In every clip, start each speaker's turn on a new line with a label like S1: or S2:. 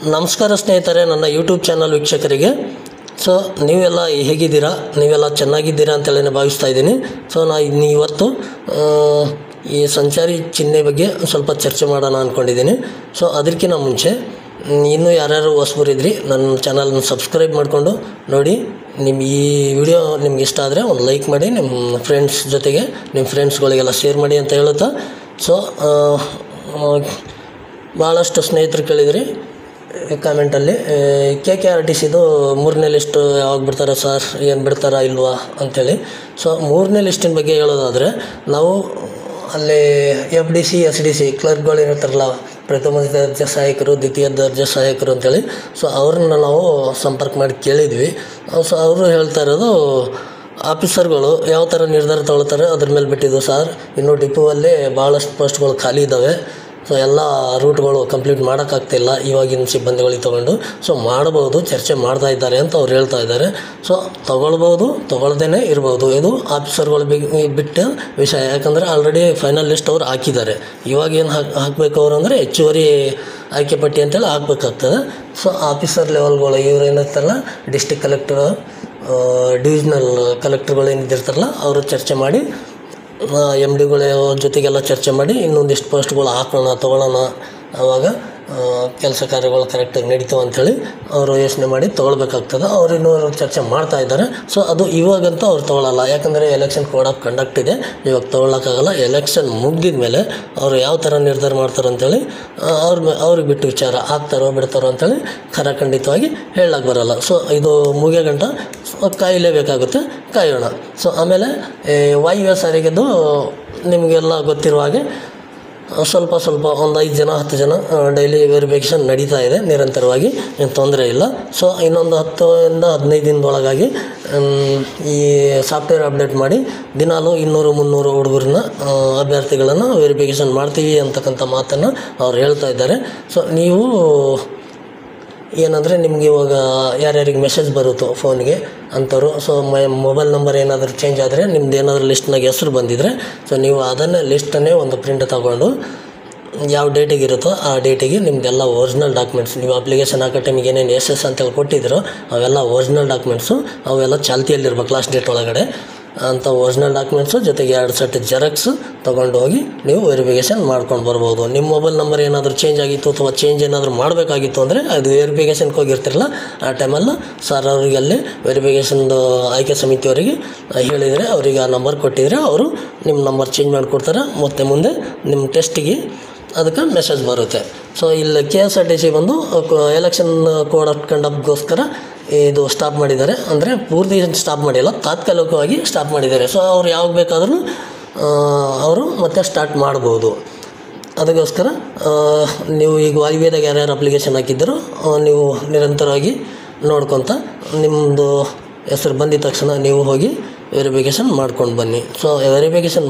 S1: ನಮಸ್ಕಾರ ಸ್ನೇಹಿತರೆ, ನನ್ನ ಯೂಟ್ಯೂಬ್ ಚಾನಲ್ ವೀಕ್ಷಕರಿಗೆ. ಸೊ ನೀವೆಲ್ಲ ಹೇಗಿದ್ದೀರಾ? ನೀವೆಲ್ಲ ಚೆನ್ನಾಗಿದ್ದೀರಾ ಅಂತೇಳಿ ಭಾವಿಸ್ತಾ ಇದ್ದೀನಿ. ಸೊ ಇವತ್ತು ಈ ಸಂಚಾರಿ ಚಿಹ್ನೆ ಬಗ್ಗೆ ಸ್ವಲ್ಪ ಚರ್ಚೆ ಮಾಡೋಣ ಅಂದ್ಕೊಂಡಿದ್ದೀನಿ. ಸೊ ಅದಕ್ಕಿಂತ ಮುಂಚೆ ಇನ್ನೂ ಯಾರ್ಯಾರು ಹೊಸಬರಿದ್ರಿ ನನ್ನ ಚಾನಲ್ನ ಸಬ್ಸ್ಕ್ರೈಬ್ ಮಾಡಿಕೊಂಡು ನೋಡಿ. ಈ ವಿಡಿಯೋ ನಿಮ್ಗೆ ಇಷ್ಟ ಆದರೆ ಒಂದು ಲೈಕ್ ಮಾಡಿ, ನಿಮ್ಮ ಫ್ರೆಂಡ್ಸ್ ಜೊತೆಗೆ ನಿಮ್ಮ ಫ್ರೆಂಡ್ಸ್ಗಳಿಗೆಲ್ಲ ಶೇರ್ ಮಾಡಿ ಅಂತ ಹೇಳುತ್ತಾ. ಸೊ ಭಾಳಷ್ಟು ಸ್ನೇಹಿತರು ಕೇಳಿದ್ರಿ ಕಾಮೆಂಟಲ್ಲಿ KKRTCದು 3ನೇ ಲಿಸ್ಟು ಯಾವಾಗ ಬಿಡ್ತಾರೆ ಸರ್, ಏನು ಬಿಡ್ತಾರಾ ಇಲ್ವಾ ಅಂಥೇಳಿ. ಸೊ 3ನೇ ಲಿಸ್ಟಿನ ಬಗ್ಗೆ ಹೇಳೋದಾದರೆ, ನಾವು ಅಲ್ಲಿ FDC SDC ಕ್ಲರ್ಕ್ಗಳು ಇರ್ತಾರಲ್ಲ, ಪ್ರಥಮ ದರ್ಜೆ ಸಹಾಯಕರು, ದ್ವಿತೀಯ ದರ್ಜೆ ಸಹಾಯಕರು ಅಂಥೇಳಿ. ಸೊ ಅವ್ರನ್ನ ನಾವು ಸಂಪರ್ಕ ಮಾಡಿ ಕೇಳಿದ್ವಿ. ಸೊ ಅವರು ಹೇಳ್ತಾ ಇರೋದು, ಆಫೀಸರ್ಗಳು ಯಾವ ಥರ ನಿರ್ಧಾರ ತಗೊಳ್ತಾರೆ ಅದ್ರ ಮೇಲೆ ಬಿಟ್ಟಿದ್ದು ಸರ್. ಇನ್ನು ಡಿಪೋವಲ್ಲಿ ಭಾಳಷ್ಟು ಪೋಸ್ಟ್ಗಳು ಖಾಲಿ ಇದ್ದಾವೆ. ಸೊ ಎಲ್ಲ ರೂಟ್ಗಳು ಕಂಪ್ಲೀಟ್ ಮಾಡೋಕ್ಕಾಗ್ತಿಲ್ಲ ಇವಾಗಿನ ಸಿಬ್ಬಂದಿಗಳಿಗೆ ತೊಗೊಂಡು. ಸೊ ಮಾಡ್ಬೋದು, ಚರ್ಚೆ ಮಾಡ್ತಾ ಇದ್ದಾರೆ ಅಂತ ಅವ್ರು ಹೇಳ್ತಾ ಇದ್ದಾರೆ. ಸೊ ತೊಗೊಳ್ಬೋದು, ತೊಗೊಳ್ದೇ ಇರ್ಬೋದು. ಇದು ಆಫೀಸರ್ಗಳು ಬಿಟ್ಟ ವಿಷಯ. ಯಾಕಂದರೆ ಆಲ್ರೆಡಿ ಫೈನಲ್ ಲಿಸ್ಟ್ ಅವ್ರು ಹಾಕಿದ್ದಾರೆ. ಇವಾಗ ಏನು ಹಾಕಬೇಕು ಅವರು ಅಂದರೆ ಹೆಚ್ಚುವರಿ ಆಯ್ಕೆ ಪಟ್ಟಿ ಅಂತೇಳಿ ಹಾಕಬೇಕಾಗ್ತದೆ. ಸೊ ಆಫೀಸರ್ ಲೆವೆಲ್ಗಳು ಇವ್ರು ಏನಿರ್ತಾರಲ್ಲ, ಡಿಸ್ಟಿಕ್ ಕಲೆಕ್ಟರ್, ಡಿವಿಷನಲ್ ಕಲೆಕ್ಟರ್ಗಳು ಏನಿದ್ದಿರ್ತಾರಲ್ಲ, ಅವರು ಚರ್ಚೆ ಮಾಡಿ MDಗಳ ಜೊತೆಗೆಲ್ಲ ಚರ್ಚೆ ಮಾಡಿ ಇನ್ನೊಂದಿಷ್ಟು ಪೋಸ್ಟ್ಗಳು ಹಾಕೋಣ, ತೊಗೊಳ್ಳೋಣ, ಆವಾಗ ಕೆಲಸ ಕಾರ್ಯಗಳು ಕರೆಕ್ಟಾಗಿ ನಡೀತಾವೆ ಅಂಥೇಳಿ ಅವರು ಯೋಚನೆ ಮಾಡಿ ತೊಗೊಳ್ಬೇಕಾಗ್ತದೆ. ಅವ್ರು ಇನ್ನೂ ಚರ್ಚೆ ಮಾಡ್ತಾ ಇದ್ದಾರೆ. ಸೊ ಅದು ಇವಾಗಂತೂ ಅವ್ರು ತೊಗೊಳ್ಳಲ್ಲ, ಯಾಕಂದರೆ ಎಲೆಕ್ಷನ್ ಕೋಡ್ ಆಫ್ ಕಂಡಕ್ಟ್ ಇದೆ, ಇವಾಗ ತೊಗೊಳಕ್ಕಾಗಲ್ಲ. ಎಲೆಕ್ಷನ್ ಮುಗಿದ ಮೇಲೆ ಅವರು ಯಾವ ಥರ ನಿರ್ಧಾರ ಮಾಡ್ತಾರೆ ಅಂಥೇಳಿ ಅವ್ರಿಗೆ ಬಿಟ್ಟು ವಿಚಾರ. ಹಾಕ್ತಾರೋ ಬಿಡ್ತಾರೋ ಅಂಥೇಳಿ ಖಂಡಿತವಾಗಿ ಹೇಳಕ್ಕೆ ಬರೋಲ್ಲ. ಸೊ ಇದು ಮುಗಿಯೋ ಗಂಟ ಕಾಯಲೇಬೇಕಾಗುತ್ತೆ, ಕಾಯೋಣ. ಸೊ ಆಮೇಲೆ ವಾಯುವ್ಯ ಸಾರಿಗೆದು ನಿಮಗೆಲ್ಲ ಗೊತ್ತಿರುವ ಹಾಗೆ ಸ್ವಲ್ಪ ಒಂದು 5 ಜನ 10 ಜನ ಡೈಲಿ ವೆರಿಫಿಕೇಷನ್ ನಡೀತಾ ಇದೆ ನಿರಂತರವಾಗಿ, ಏನು ತೊಂದರೆ ಇಲ್ಲ. ಸೊ ಇನ್ನೊಂದು 10 ಇಂದ 15 ದಿನದೊಳಗಾಗಿ ಈ ಸಾಫ್ಟ್ವೇರ್ ಅಪ್ಡೇಟ್ ಮಾಡಿ ದಿನಾಲೂ 200-300 ಹುಡುಗರನ್ನ ಅಭ್ಯರ್ಥಿಗಳನ್ನು ವೆರಿಫಿಕೇಷನ್ ಮಾಡ್ತೀವಿ ಅಂತಕ್ಕಂಥ ಮಾತನ್ನು ಅವ್ರು ಹೇಳ್ತಾ ಇದ್ದಾರೆ. ಸೊ ನೀವು ಏನಂದರೆ ನಿಮ್ಗೆ ಇವಾಗ ಯಾರ್ಯಾರಿಗೆ ಮೆಸೇಜ್ ಬರುತ್ತೋ ಫೋನ್ಗೆ ಅಂಥವ್ರು, ಸೊ ಮೊಬೈಲ್ ನಂಬರ್ ಏನಾದರೂ ಚೇಂಜ್ ಆದರೆ, ನಿಮ್ದು ಏನಾದರೂ ಲಿಸ್ಟ್ನಾಗ ಹೆಸರು ಬಂದಿದ್ದರೆ, ಸೊ ನೀವು ಅದನ್ನೇ ಲಿಸ್ಟನ್ನೇ ಒಂದು ಪ್ರಿಂಟ್ ತಗೊಂಡು ಯಾವ ಡೇಟಿಗೆ ಇರುತ್ತೋ ಆ ಡೇಟಿಗೆ ನಿಮ್ಮದೆಲ್ಲ ಒರಿಜಿನಲ್ ಡಾಕ್ಯುಮೆಂಟ್ಸ್, ನೀವು ಅಪ್ಲಿಕೇಶನ್ ಹಾಕೋ ಟೈಮಿಗೆ ಏನೇನು SS ಅಂತೇಳಿ ಕೊಟ್ಟಿದ್ರು ಅವೆಲ್ಲ ಒರಿಜಿನಲ್ ಡಾಕ್ಯುಮೆಂಟ್ಸು, ಅವೆಲ್ಲ ಚಾಲ್ತಿಯಲ್ಲಿರ್ಬೇಕು ಲಾಸ್ಟ್ ಡೇಟ್ ಒಳಗಡೆ. ಅಂಥ ಒರಿಜಿನಲ್ ಡಾಕ್ಯುಮೆಂಟ್ಸು ಜೊತೆಗೆ 2 ಸೆಟ್ ಜೆರಾಕ್ಸು ತೊಗೊಂಡು ಹೋಗಿ ನೀವು ವೆರಿಫಿಕೇಷನ್ ಮಾಡ್ಕೊಂಡು ಬರ್ಬೋದು. ನಿಮ್ಮ ಮೊಬೈಲ್ ನಂಬರ್ ಏನಾದರೂ ಚೇಂಜ್ ಆಗಿತ್ತು ಅಥವಾ ಚೇಂಜ್ ಏನಾದರೂ ಮಾಡಬೇಕಾಗಿತ್ತು ಅಂದರೆ, ಅದು ವೆರಿಫಿಕೇಷನ್ಗೆ ಹೋಗಿರ್ತಿರಲ್ಲ ಆ ಟೈಮಲ್ಲಿ ಸರ್ ಅವರಿಗೆ ಅಲ್ಲಿ ವೆರಿಫಿಕೇಷನ್ದು ಆಯ್ಕೆ ಸಮಿತಿಯವರಿಗೆ ಹೇಳಿದರೆ, ಅವರಿಗೆ ಆ ನಂಬರ್ ಕೊಟ್ಟಿದ್ರೆ ಅವರು ನಿಮ್ಮ ನಂಬರ್ ಚೇಂಜ್ ಮಾಡಿಕೊಡ್ತಾರೆ. ಮತ್ತು ಮುಂದೆ ನಿಮ್ಮ ಟೆಸ್ಟಿಗೆ ಅದಕ್ಕೆ ಮೆಸೇಜ್ ಬರುತ್ತೆ. ಸೊ ಇಲ್ಲಿ KSRTC ಬಂದು ಎಲೆಕ್ಷನ್ ಕೋಡ್ ಆಫ್ ಕಂಡಕ್ಟ್ಗೋಸ್ಕರ ಇದು ಸ್ಟಾಪ್ ಮಾಡಿದ್ದಾರೆ. ಅಂದರೆ ಪೂರ್ತಿ ಸ್ಟಾಪ್ ಮಾಡಿಲ್ಲ, ತಾತ್ಕಾಲಿಕವಾಗಿ ಸ್ಟಾಪ್ ಮಾಡಿದ್ದಾರೆ. ಸೊ ಅವ್ರು ಯಾವಾಗ ಬೇಕಾದ್ರೂ ಅವರು ಮತ್ತೆ ಸ್ಟಾರ್ಟ್ ಮಾಡ್ಬೋದು. ಅದಕ್ಕೋಸ್ಕರ ನೀವು ಈಗ ವಾಯುವ್ಯದಾಗ ಯಾರ್ಯಾರು ಅಪ್ಲಿಕೇಶನ್ ಹಾಕಿದ್ದರೂ ನೀವು ನಿರಂತರವಾಗಿ ನೋಡ್ಕೊತ ನಿಮ್ಮದು ಹೆಸರು ಬಂದಿದ ತಕ್ಷಣ ನೀವು ಹೋಗಿ ವೆರಿಫಿಕೇಷನ್ ಮಾಡ್ಕೊಂಡು ಬನ್ನಿ. ಸೊ ವೆರಿಫಿಕೇಷನ್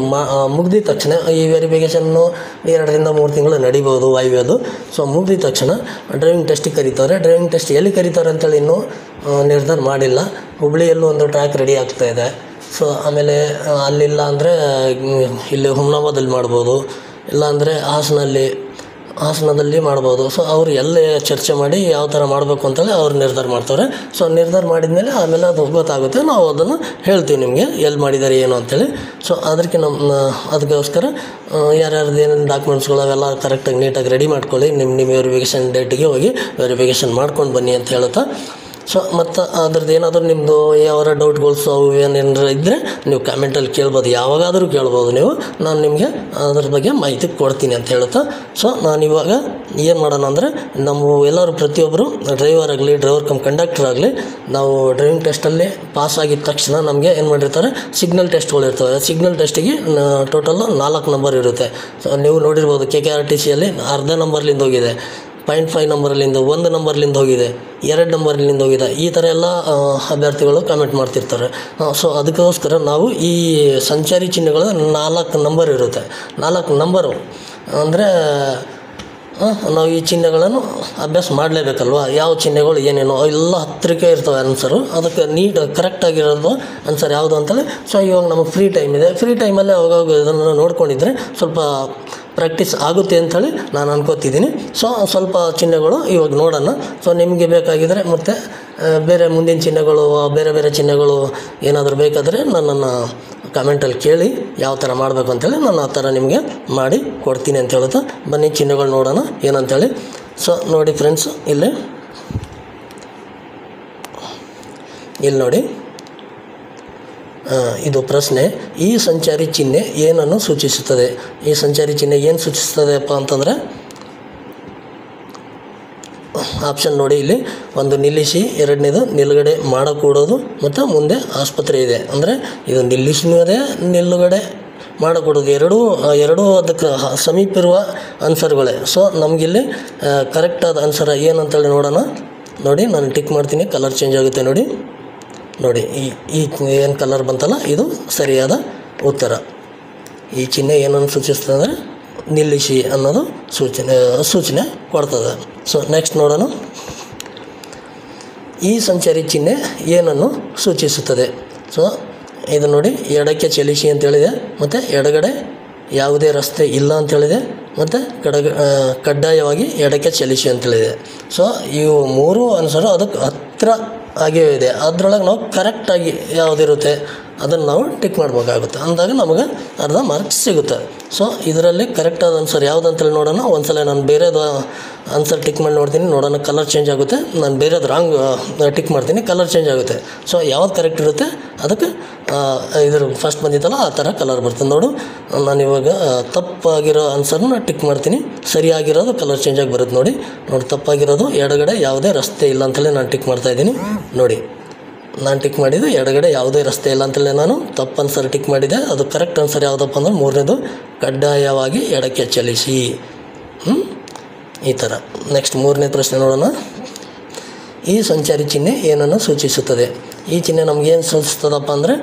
S1: ಮುಗ್ದಿದ ತಕ್ಷಣ, ಈ ವೆರಿಫಿಕೇಷನ್ನು 2ರಿಂದ 3 ತಿಂಗಳು ನಡಿಬೋದು ವಾಯುವ್ಯದು. ಸೊ ಮುಗ್ದಿದ ತಕ್ಷಣ ಡ್ರೈವಿಂಗ್ ಟೆಸ್ಟಿಗೆ ಕರೀತಾರೆ. ಡ್ರೈವಿಂಗ್ ಟೆಸ್ಟ್ ಎಲ್ಲಿ ಕರೀತಾರೆ ಅಂತೇಳಿ ಇನ್ನೂ ನಿರ್ಧಾರ ಮಾಡಿಲ್ಲ. ಹುಬ್ಳಿಯಲ್ಲೂ ಒಂದು ಟ್ರ್ಯಾಕ್ ರೆಡಿ ಆಗ್ತಾಯಿದೆ. ಸೊ ಆಮೇಲೆ ಅಲ್ಲಿಲ್ಲ ಅಂದರೆ ಇಲ್ಲಿ ಹುಮ್ನಾಬಾದಲ್ಲಿ ಮಾಡ್ಬೋದು, ಇಲ್ಲಾಂದರೆ ಹಾಸನದಲ್ಲಿ ಮಾಡ್ಬೋದು. ಸೊ ಅವರು ಎಲ್ಲೇ ಚರ್ಚೆ ಮಾಡಿ ಯಾವ ಥರ ಮಾಡಬೇಕು ಅಂತೇಳಿ ಅವ್ರು ನಿರ್ಧಾರ ಮಾಡ್ತಾರೆ. ಸೊ ನಿರ್ಧಾರ ಮಾಡಿದ ಆಮೇಲೆ ಅದು ಗೊತ್ತಾಗುತ್ತೆ, ನಾವು ಅದನ್ನು ಹೇಳ್ತೀವಿ ನಿಮಗೆ ಎಲ್ಲಿ ಮಾಡಿದ್ದಾರೆ ಏನು ಅಂಥೇಳಿ. ಸೊ ಅದಕ್ಕೋಸ್ಕರ ಯಾರ್ಯಾರ್ದು ಏನೇನು ಡಾಕ್ಯುಮೆಂಟ್ಸ್ಗಳು ಅವೆಲ್ಲ ಕರೆಕ್ಟಾಗಿ ನೀಟಾಗಿ ರೆಡಿ ಮಾಡ್ಕೊಳ್ಳಿ. ನಿಮ್ಮ ವೆರಿಫಿಕೇಷನ್ ಡೇಟಿಗೆ ಹೋಗಿ ವೆರಿಫಿಕೇಷನ್ ಮಾಡ್ಕೊಂಡು ಬನ್ನಿ ಅಂತ ಹೇಳುತ್ತಾ. ಸೊ ಮತ್ತು ಅದ್ರದ್ದು ಏನಾದರೂ ನಿಮ್ಮದು ಯಾವ ಡೌಟ್ಗಳ್ಸು ಅವು ಏನೇನಾರು ಇದ್ದರೆ ನೀವು ಕಾಮೆಂಟಲ್ಲಿ ಕೇಳ್ಬೋದು, ಯಾವಾಗಾದರೂ ಕೇಳ್ಬೋದು ನೀವು. ನಾನು ನಿಮಗೆ ಅದ್ರ ಬಗ್ಗೆ ಮಾಹಿತಿ ಕೊಡ್ತೀನಿ ಅಂತ ಹೇಳುತ್ತಾ. ಸೊ ನಾನಿವಾಗ ಏನು ಮಾಡೋಣ ಅಂದರೆ, ನಾವು ಎಲ್ಲರೂ ಪ್ರತಿಯೊಬ್ಬರು ಡ್ರೈವರ್ ಕಮ್ ಕಂಡಕ್ಟರ್ ಆಗಲಿ, ನಾವು ಡ್ರೈವಿಂಗ್ ಟೆಸ್ಟಲ್ಲಿ ಪಾಸ್ ಆಗಿದ ತಕ್ಷಣ ನಮಗೆ ಏನು ಮಾಡಿರ್ತಾರೆ, ಸಿಗ್ನಲ್ ಟೆಸ್ಟ್ಗಳು ಇರ್ತವೆ. ಸಿಗ್ನಲ್ ಟೆಸ್ಟಿಗೆ ಟೋಟಲ್ 4 ನಂಬರ್ ಇರುತ್ತೆ. ಸೊ ನೀವು ನೋಡಿರ್ಬೋದು KKRTCಯಲ್ಲಿ ಅರ್ಧ ನಂಬರ್ಲಿಂದ ಹೋಗಿದೆ, 0.5 ನಂಬರ್ಲಿಂದ, 1 ನಂಬರ್ಲಿಂದ ಹೋಗಿದೆ, 2 ನಂಬರ್ಲಿಂದ ಹೋಗಿದೆ. ಈ ಥರ ಎಲ್ಲ ಅಭ್ಯರ್ಥಿಗಳು ಕಾಮೆಂಟ್ ಮಾಡ್ತಿರ್ತಾರೆ. ಸೊ ಅದಕ್ಕೋಸ್ಕರ ನಾವು ಈ ಸಂಚಾರಿ ಚಿಹ್ನೆಗಳು 4 ನಂಬರ್ ಇರುತ್ತೆ. 4 ನಂಬರು ಅಂದರೆ ನಾವು ಈ ಚಿಹ್ನೆಗಳನ್ನು ಅಭ್ಯಾಸ ಮಾಡಲೇಬೇಕಲ್ವ, ಯಾವ ಚಿಹ್ನೆಗಳು ಏನೇನೋ ಎಲ್ಲ ಹತ್ತಿರಕ್ಕೆ ಇರ್ತವೆ ಆನ್ಸರು. ಅದಕ್ಕೆ ಕರೆಕ್ಟಾಗಿರೋದು ಆನ್ಸರ್ ಯಾವುದು ಅಂತೇಳಿ. ಸೊ ಇವಾಗ ನಮಗೆ ಫ್ರೀ ಟೈಮ್ ಇದೆ, ಫ್ರೀ ಟೈಮಲ್ಲೇ ಅವಾಗ ಇದನ್ನು ನೋಡ್ಕೊಂಡಿದ್ರೆ ಸ್ವಲ್ಪ ಪ್ರಾಕ್ಟೀಸ್ ಆಗುತ್ತೆ ಅಂಥೇಳಿ ನಾನು ಅನ್ಕೋತಿದ್ದೀನಿ. ಸೊ ಸ್ವಲ್ಪ ಚಿಹ್ನೆಗಳು ಇವಾಗ ನೋಡೋಣ. ಸೊ ನಿಮಗೆ ಬೇಕಾಗಿದ್ದರೆ ಮತ್ತು ಬೇರೆ ಮುಂದಿನ ಚಿಹ್ನೆಗಳು ಬೇರೆ ಬೇರೆ ಚಿಹ್ನೆಗಳು ಏನಾದರೂ ಬೇಕಾದರೆ ನನ್ನನ್ನು ಕಮೆಂಟಲ್ಲಿ ಕೇಳಿ ಯಾವ ಥರ ಮಾಡಬೇಕು ಅಂತೇಳಿ ನಾನು ಆ ಥರ ನಿಮಗೆ ಮಾಡಿ ಕೊಡ್ತೀನಿ ಅಂತ ಹೇಳುತ್ತಾ ಬನ್ನಿ ಚಿಹ್ನೆಗಳು ನೋಡೋಣ ಏನಂತೇಳಿ. ಸೊ ನೋಡಿ ಫ್ರೆಂಡ್ಸ್, ಇಲ್ಲಿ ನೋಡಿ, ಇದು ಪ್ರಶ್ನೆ. ಈ ಸಂಚಾರಿ ಚಿಹ್ನೆ ಏನನ್ನು ಸೂಚಿಸುತ್ತದೆ? ಈ ಸಂಚಾರಿ ಚಿಹ್ನೆ ಏನು ಸೂಚಿಸ್ತದೆಪ್ಪ ಅಂತಂದರೆ ಆಪ್ಷನ್ ನೋಡಿ, ಇಲ್ಲಿ ಒಂದು ನಿಲ್ಲಿಸಿ, ಎರಡನೇದು ನಿಲುಗಡೆ ಮಾಡಕೂಡೋದು ಮತ್ತು ಮುಂದೆ ಆಸ್ಪತ್ರೆ ಇದೆ. ಅಂದರೆ ಇದು ನಿಲ್ಲಿಸಿನೂ ಇದೆ, ನಿಲುಗಡೆ ಮಾಡಕೂಡೋದು, ಎರಡೂ ಅದಕ್ಕೆ ಸಮೀಪ ಇರುವ ಆನ್ಸರ್ಗಳೇ. ಸೊ ನಮಗಿಲ್ಲಿ ಕರೆಕ್ಟಾದ ಆನ್ಸರ್ ಏನಂತೇಳಿ ನೋಡೋಣ. ನೋಡಿ, ನಾನು ಟಿಕ್ ಮಾಡ್ತೀನಿ, ಕಲರ್ ಚೇಂಜ್ ಆಗುತ್ತೆ ನೋಡಿ. ಈ ಏನು ಕಲರ್ ಬಂತಲ್ಲ ಇದು ಸರಿಯಾದ ಉತ್ತರ. ಈ ಚಿಹ್ನೆ ಏನನ್ನು ಸೂಚಿಸ್ತದೆ ಅಂದರೆ ನಿಲ್ಲಿಸಿ ಅನ್ನೋದು ಸೂಚನೆ ಕೊಡ್ತದೆ. ಸೊ ನೆಕ್ಸ್ಟ್ ನೋಡೋಣ, ಈ ಸಂಚಾರಿ ಚಿಹ್ನೆ ಏನನ್ನು ಸೂಚಿಸುತ್ತದೆ? ಸೊ ಇದು ನೋಡಿ, ಎಡಕ್ಕೆ ಚಲಿಸಿ ಅಂತೇಳಿದೆ, ಮತ್ತು ಎಡಗಡೆ ಯಾವುದೇ ರಸ್ತೆ ಇಲ್ಲ ಅಂತೇಳಿದೆ, ಮತ್ತು ಕಡ್ಡಾಯವಾಗಿ ಎಡಕ್ಕೆ ಚಲಿಸಿ ಅಂತೇಳಿದೆ. ಸೊ ಇವು ಮೂರು ಆನ್ಸರು ಅದಕ್ಕೆ ಹತ್ತಿರ ಆಗೇ ಇದೆ. ಅದರೊಳಗೆ ನಾವು ಕರೆಕ್ಟಾಗಿ ಯಾವುದಿರುತ್ತೆ ಅದನ್ನು ನಾವು ಟಿಕ್ ಮಾಡಬೇಕಾಗುತ್ತೆ. ಅಂದಾಗ ನಮಗೆ ಅರ್ಧ ಮಾರ್ಕ್ಸ್ ಸಿಗುತ್ತೆ. ಸೊ ಇದರಲ್ಲಿ ಕರೆಕ್ಟಾದ ಆನ್ಸರ್ ಯಾವುದು ಅಂತೇಳಿ ನೋಡೋಣ. ಒಂದ್ಸಲ ನಾನು ಬೇರೆದು ಆನ್ಸರ್ ಟಿಕ್ ಮಾಡಿ ನೋಡ್ತೀನಿ, ನೋಡೋಣ ಕಲರ್ ಚೇಂಜ್ ಆಗುತ್ತೆ. ನಾನು ಬೇರೆದು ರಾಂಗ್ ಟಿಕ್ ಮಾಡ್ತೀನಿ, ಕಲರ್ ಚೇಂಜ್ ಆಗುತ್ತೆ. ಸೊ ಯಾವ್ದು ಕರೆಕ್ಟ್ ಇರುತ್ತೆ ಅದಕ್ಕೆ ಇದ್ರ ಫಸ್ಟ್ ಬಂದಿತ್ತಲ್ಲ ಆ ಥರ ಕಲರ್ ಬರ್ತದೆ. ನೋಡು, ನಾನು ಇವಾಗ ತಪ್ಪಾಗಿರೋ ಆನ್ಸರ್ನ ಟಿಕ್ ಮಾಡ್ತೀನಿ, ಸರಿಯಾಗಿರೋದು ಕಲರ್ ಚೇಂಜ್ ಆಗಿ ಬರುತ್ತೆ. ನೋಡಿ, ತಪ್ಪಾಗಿರೋದು ಎಡಗಡೆ ಯಾವುದೇ ರಸ್ತೆ ಇಲ್ಲ ಅಂತೇಳಿ ನಾನು ಟಿಕ್ ಮಾಡ್ತಾಯಿದ್ದೀನಿ. ನೋಡಿ, ನಾನು ಟಿಕ್ ಮಾಡಿದ್ದು ಎಡಗಡೆ ಯಾವುದೇ ರಸ್ತೆ ಇಲ್ಲ ಅಂತೇಳಿ ನಾನು ತಪ್ಪು ಆನ್ಸರ್ ಟಿಕ್ ಮಾಡಿದ್ದೆ. ಅದು ಕರೆಕ್ಟ್ ಆನ್ಸರ್ ಯಾವುದಪ್ಪ ಅಂದ್ರೆ ಮೂರನೇದು, ಕಡ್ಡಾಯವಾಗಿ ಎಡಕ್ಕೆ ಚಲಿಸಿ. ಈ ಥರ. ನೆಕ್ಸ್ಟ್ ಮೂರನೇ ಪ್ರಶ್ನೆ ನೋಡೋಣ. ಈ ಸಂಚಾರಿ ಚಿಹ್ನೆ ಏನನ್ನು ಸೂಚಿಸುತ್ತದೆ? ಈ ಚಿಹ್ನೆ ನಮಗೇನು ಸೂಚಿಸ್ತದಪ್ಪ ಅಂದರೆ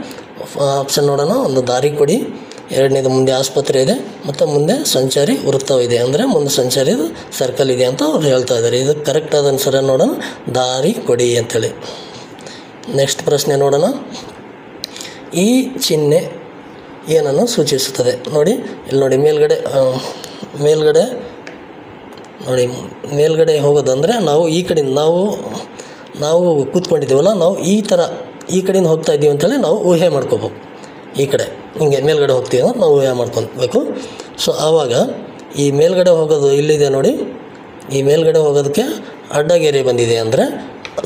S1: ಆಪ್ಷನ್ ನೋಡೋಣ. ಒಂದು ದಾರಿ ಕೊಡಿ, ಎರಡನೇದು ಮುಂದೆ ಆಸ್ಪತ್ರೆ ಇದೆ, ಮತ್ತು ಮುಂದೆ ಸಂಚಾರಿ ವೃತ್ತವಿದೆ. ಅಂದರೆ ಮುಂದೆ ಸಂಚಾರಿದು ಸರ್ಕಲ್ ಇದೆ ಅಂತ ಅವ್ರು ಹೇಳ್ತಾ ಇದ್ದಾರೆ. ಇದು ಕರೆಕ್ಟಾದ ಆನ್ಸರ್ ನೋಡೋಣ, ದಾರಿ ಕೊಡಿ ಅಂಥೇಳಿ. ನೆಕ್ಸ್ಟ್ ಪ್ರಶ್ನೆ ನೋಡೋಣ. ಈ ಚಿಹ್ನೆ ಏನನ್ನು ಸೂಚಿಸುತ್ತದೆ? ನೋಡಿ, ಇಲ್ಲಿ ನೋಡಿ, ಮೇಲ್ಗಡೆ ಹೋಗೋದಂದರೆ ನಾವು ಈ ಕಡೆಯಿಂದ ನಾವು ಕೂತ್ಕೊಂಡಿದ್ದೀವಲ್ಲ, ನಾವು ಈ ಕಡೆಯಿಂದ ಹೋಗ್ತಾ ಇದ್ದೀವಿ ಅಂತೇಳಿ ನಾವು ಊಹೆ ಮಾಡ್ಕೋಬೇಕು. ಈ ಕಡೆ ಹಿಂಗೆ ಮೇಲ್ಗಡೆ ಹೋಗ್ತೀವಿ ಅಂತ ನಾವು ಊಹೆ ಮಾಡ್ಕೊಬೇಕು. ಸೊ ಆವಾಗ ಈ ಮೇಲ್ಗಡೆ ಹೋಗೋದು ಇಲ್ಲಿದೆ ನೋಡಿ, ಈ ಮೇಲ್ಗಡೆ ಹೋಗೋದಕ್ಕೆ ಅಡ್ಡಗೆರೆ ಬಂದಿದೆ ಅಂದರೆ